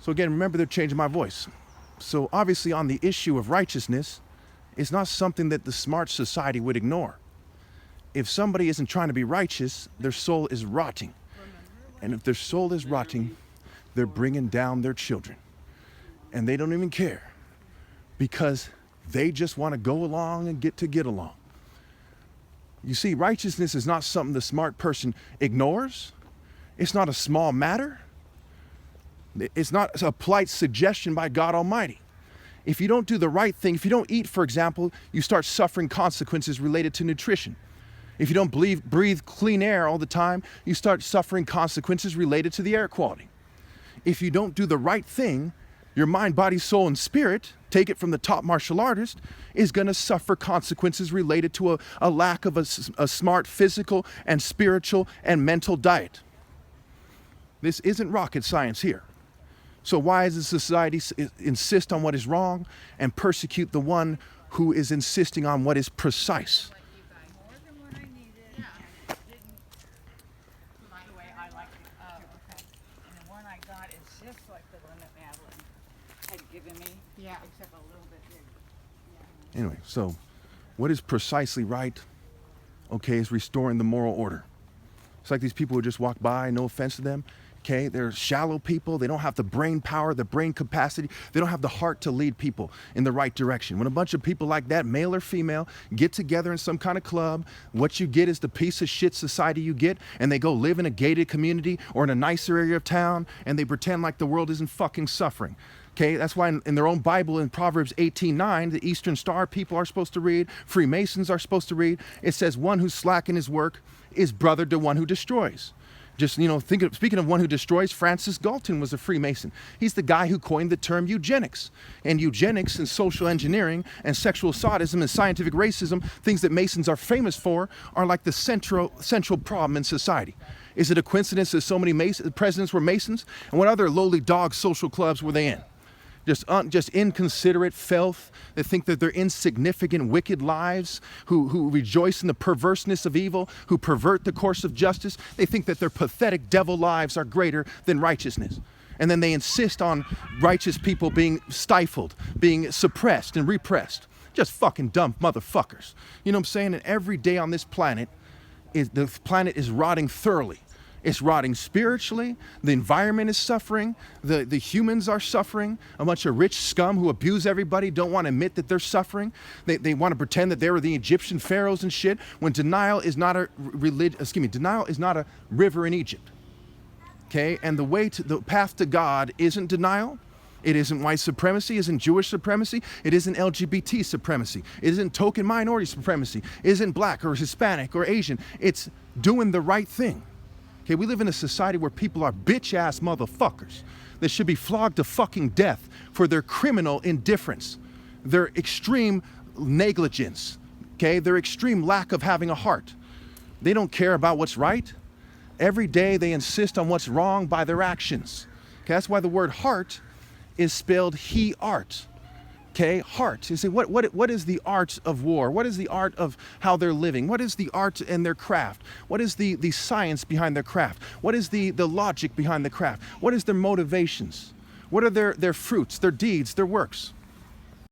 So again, remember they're changing my voice. So obviously on the issue of righteousness, it's not something that the smart society would ignore. If somebody isn't trying to be righteous, their soul is rotting. And if their soul is rotting, they're bringing down their children. And they don't even care because they just want to go along and get along. You see, righteousness is not something the smart person ignores. It's not a small matter. It's not a polite suggestion by God Almighty. If you don't do the right thing, if you don't eat, for example, you start suffering consequences related to nutrition. If you don't breathe clean air all the time, you start suffering consequences related to the air quality. If you don't do the right thing, your mind, body, soul, and spirit, take it from the top martial artist, is going to suffer consequences related to a lack of a smart physical and spiritual and mental diet. This isn't rocket science here. So why does the society insist on what is wrong and persecute the one who is insisting on what is precise? Yeah. Except a little bit bigger. Yeah. Anyway, so what is precisely right, okay, is restoring the moral order. It's like these people who just walk by, no offense to them, okay? They're shallow people. They don't have the brain power, the brain capacity. They don't have the heart to lead people in the right direction. When a bunch of people like that, male or female, get together in some kind of club, what you get is the piece of shit society you get, and they go live in a gated community or in a nicer area of town, and they pretend like the world isn't fucking suffering. Okay, that's why in their own Bible in Proverbs 18:9, the Eastern Star people are supposed to read, Freemasons are supposed to read. It says one who's slack in his work is brother to one who destroys. Just, speaking of one who destroys, Francis Galton was a Freemason. He's the guy who coined the term eugenics. And eugenics and social engineering and sexual sadism and scientific racism, things that Masons are famous for, are like the central problem in society. Is it a coincidence that so many presidents were Masons? And what other lowly dog social clubs were they in? Just inconsiderate filth that think that they're insignificant, wicked lives, who rejoice in the perverseness of evil, who pervert the course of justice. They think that their pathetic devil lives are greater than righteousness. And then they insist on righteous people being stifled, being suppressed and repressed. Just fucking dumb motherfuckers. You know what I'm saying? And every day on this planet, the planet is rotting thoroughly. It's rotting spiritually. The environment is suffering. The humans are suffering. A bunch of rich scum who abuse everybody don't want to admit that they're suffering. They want to pretend that they were the Egyptian pharaohs and shit, when denial is not a denial is not a river in Egypt. Okay? And the path to God isn't denial. It isn't white supremacy, isn't Jewish supremacy, it isn't LGBT supremacy, it isn't token minority supremacy, it isn't black or Hispanic or Asian. It's doing the right thing. Okay, we live in a society where people are bitch-ass motherfuckers that should be flogged to fucking death for their criminal indifference, their extreme negligence, okay, their extreme lack of having a heart. They don't care about what's right. Every day they insist on what's wrong by their actions. Okay, that's why the word heart is spelled he-art. Okay, heart. You say, what is the art of war? What is the art of how they're living? What is the art in their craft? What is the science behind their craft? What is the logic behind the craft? What is their motivations? What are their fruits, their deeds, their works?